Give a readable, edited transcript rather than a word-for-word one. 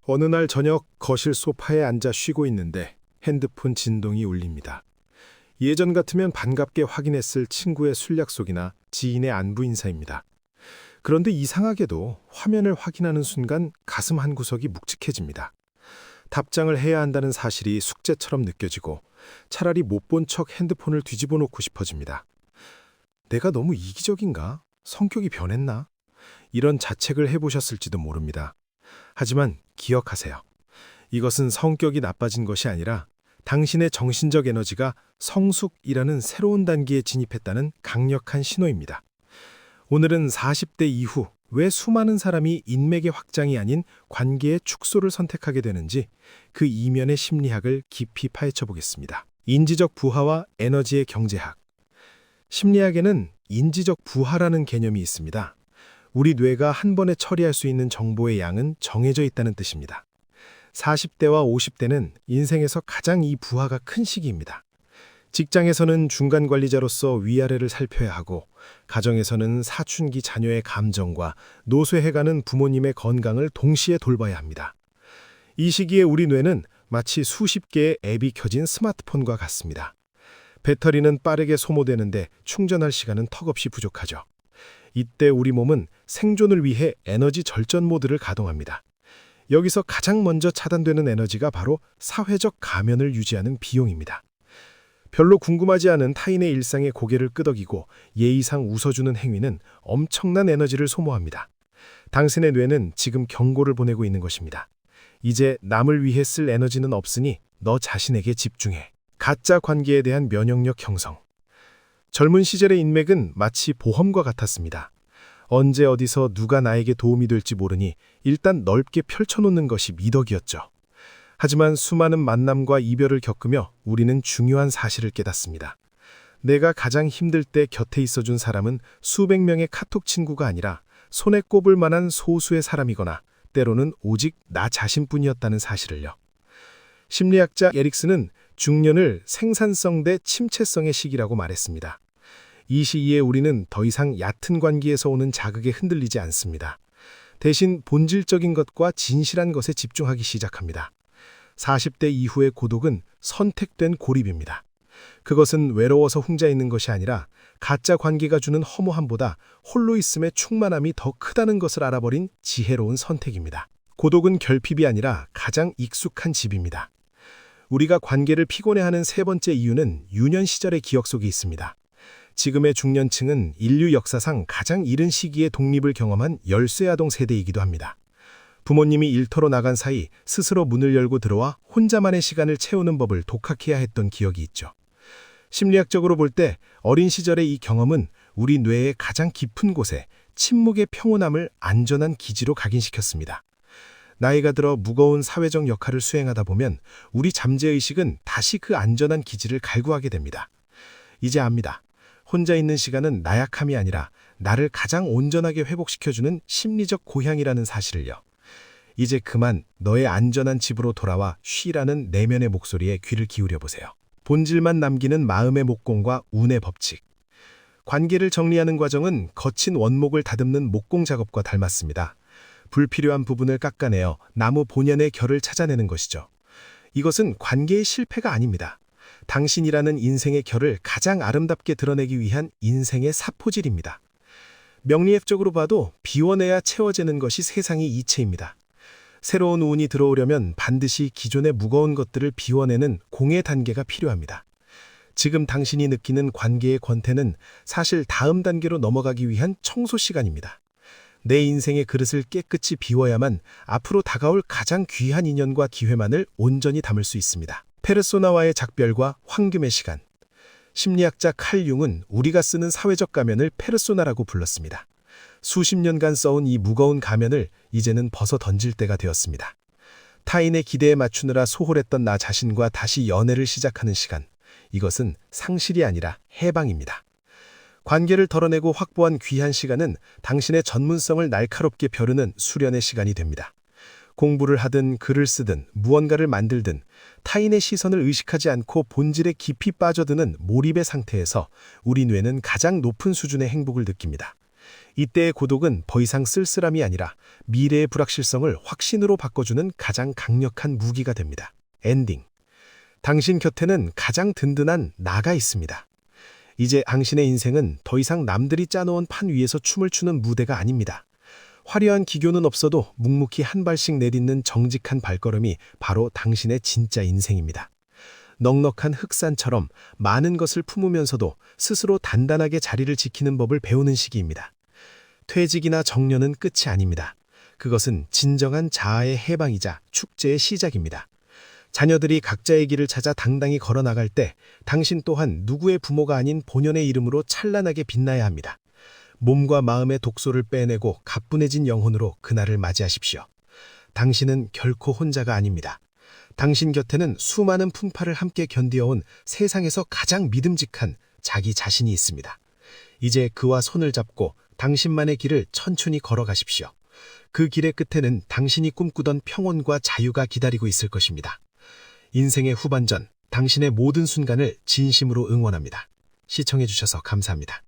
어느 날 저녁 거실 소파에 앉아 쉬고 있는데 핸드폰 진동이 울립니다. 예전 같으면 반갑게 확인했을 친구의 술 약속이나 지인의 안부 인사입니다. 그런데 이상하게도 화면을 확인하는 순간 가슴 한구석이 묵직해집니다. 답장을 해야 한다는 사실이 숙제처럼 느껴지고 차라리 못 본 척 핸드폰을 뒤집어 놓고 싶어집니다. 내가 너무 이기적인가? 성격이 변했나? 이런 자책을 해보셨을지도 모릅니다. 하지만 기억하세요. 이것은 성격이 나빠진 것이 아니라 당신의 정신적 에너지가 성숙이라는 새로운 단계에 진입했다는 강력한 신호입니다. 오늘은 40대 이후 왜 수많은 사람이 인맥의 확장이 아닌 관계의 축소를 선택하게 되는지 그 이면의 심리학을 깊이 파헤쳐 보겠습니다. 인지적 부하와 에너지의 경제학. 심리학에는 인지적 부하라는 개념이 있습니다. 우리 뇌가 한 번에 처리할 수 있는 정보의 양은 정해져 있다는 뜻입니다. 40대와 50대는 인생에서 가장 이 부하가 큰 시기입니다. 직장에서는 중간 관리자로서 위아래를 살펴야 하고, 가정에서는 사춘기 자녀의 감정과 노쇠해가는 부모님의 건강을 동시에 돌봐야 합니다. 이 시기에 우리 뇌는 마치 수십 개의 앱이 켜진 스마트폰과 같습니다. 배터리는 빠르게 소모되는데 충전할 시간은 턱없이 부족하죠. 이때 우리 몸은 생존을 위해 에너지 절전 모드를 가동합니다. 여기서 가장 먼저 차단되는 에너지가 바로 사회적 가면을 유지하는 비용입니다. 별로 궁금하지 않은 타인의 일상에 고개를 끄덕이고 예의상 웃어주는 행위는 엄청난 에너지를 소모합니다. 당신의 뇌는 지금 경고를 보내고 있는 것입니다. 이제 남을 위해 쓸 에너지는 없으니 너 자신에게 집중해. 가짜 관계에 대한 면역력 형성. 젊은 시절의 인맥은 마치 보험과 같았습니다. 언제 어디서 누가 나에게 도움이 될지 모르니 일단 넓게 펼쳐놓는 것이 미덕이었죠. 하지만 수많은 만남과 이별을 겪으며 우리는 중요한 사실을 깨닫습니다. 내가 가장 힘들 때 곁에 있어준 사람은 수백 명의 카톡 친구가 아니라 손에 꼽을 만한 소수의 사람이거나 때로는 오직 나 자신뿐이었다는 사실을요. 심리학자 에릭슨은 중년을 생산성 대 침체성의 시기라고 말했습니다. 이 시기에 우리는 더 이상 얕은 관계에서 오는 자극에 흔들리지 않습니다. 대신 본질적인 것과 진실한 것에 집중하기 시작합니다. 40대 이후의 고독은 선택된 고립입니다. 그것은 외로워서 혼자 있는 것이 아니라 가짜 관계가 주는 허무함보다 홀로 있음의 충만함이 더 크다는 것을 알아버린 지혜로운 선택입니다. 고독은 결핍이 아니라 가장 익숙한 집입니다. 우리가 관계를 피곤해하는 세 번째 이유는 유년 시절의 기억 속에 있습니다. 지금의 중년층은 인류 역사상 가장 이른 시기에 독립을 경험한 열쇠 아동 세대이기도 합니다. 부모님이 일터로 나간 사이 스스로 문을 열고 들어와 혼자만의 시간을 채우는 법을 독학해야 했던 기억이 있죠. 심리학적으로 볼 때 어린 시절의 이 경험은 우리 뇌의 가장 깊은 곳에 침묵의 평온함을 안전한 기지로 각인시켰습니다. 나이가 들어 무거운 사회적 역할을 수행하다 보면 우리 잠재의식은 다시 그 안전한 기지를 갈구하게 됩니다. 이제 압니다. 혼자 있는 시간은 나약함이 아니라 나를 가장 온전하게 회복시켜주는 심리적 고향이라는 사실을요. 이제 그만 너의 안전한 집으로 돌아와 쉬라는 내면의 목소리에 귀를 기울여 보세요. 본질만 남기는 마음의 목공과 운의 법칙. 관계를 정리하는 과정은 거친 원목을 다듬는 목공 작업과 닮았습니다. 불필요한 부분을 깎아내어 나무 본연의 결을 찾아내는 것이죠. 이것은 관계의 실패가 아닙니다. 당신이라는 인생의 결을 가장 아름답게 드러내기 위한 인생의 사포질입니다. 명리학적으로 봐도 비워내야 채워지는 것이 세상의 이치입니다. 새로운 운이 들어오려면 반드시 기존의 무거운 것들을 비워내는 공의 단계가 필요합니다. 지금 당신이 느끼는 관계의 권태는 사실 다음 단계로 넘어가기 위한 청소 시간입니다. 내 인생의 그릇을 깨끗이 비워야만 앞으로 다가올 가장 귀한 인연과 기회만을 온전히 담을 수 있습니다. 페르소나와의 작별과 황금의 시간. 심리학자 칼 융은 우리가 쓰는 사회적 가면을 페르소나라고 불렀습니다. 수십 년간 써온 이 무거운 가면을 이제는 벗어 던질 때가 되었습니다. 타인의 기대에 맞추느라 소홀했던 나 자신과 다시 연애를 시작하는 시간. 이것은 상실이 아니라 해방입니다. 관계를 덜어내고 확보한 귀한 시간은 당신의 전문성을 날카롭게 벼르는 수련의 시간이 됩니다. 공부를 하든 글을 쓰든 무언가를 만들든 타인의 시선을 의식하지 않고 본질에 깊이 빠져드는 몰입의 상태에서 우리 뇌는 가장 높은 수준의 행복을 느낍니다. 이때의 고독은 더 이상 쓸쓸함이 아니라 미래의 불확실성을 확신으로 바꿔주는 가장 강력한 무기가 됩니다. 엔딩. 당신 곁에는 가장 든든한 나가 있습니다. 이제 당신의 인생은 더 이상 남들이 짜놓은 판 위에서 춤을 추는 무대가 아닙니다. 화려한 기교는 없어도 묵묵히 한 발씩 내딛는 정직한 발걸음이 바로 당신의 진짜 인생입니다. 넉넉한 흑산처럼 많은 것을 품으면서도 스스로 단단하게 자리를 지키는 법을 배우는 시기입니다. 퇴직이나 정년은 끝이 아닙니다. 그것은 진정한 자아의 해방이자 축제의 시작입니다. 자녀들이 각자의 길을 찾아 당당히 걸어나갈 때 당신 또한 누구의 부모가 아닌 본연의 이름으로 찬란하게 빛나야 합니다. 몸과 마음의 독소를 빼내고 가뿐해진 영혼으로 그날을 맞이하십시오. 당신은 결코 혼자가 아닙니다. 당신 곁에는 수많은 풍파를 함께 견디어온 세상에서 가장 믿음직한 자기 자신이 있습니다. 이제 그와 손을 잡고 당신만의 길을 천천히 걸어가십시오. 그 길의 끝에는 당신이 꿈꾸던 평온과 자유가 기다리고 있을 것입니다. 인생의 후반전, 당신의 모든 순간을 진심으로 응원합니다. 시청해주셔서 감사합니다.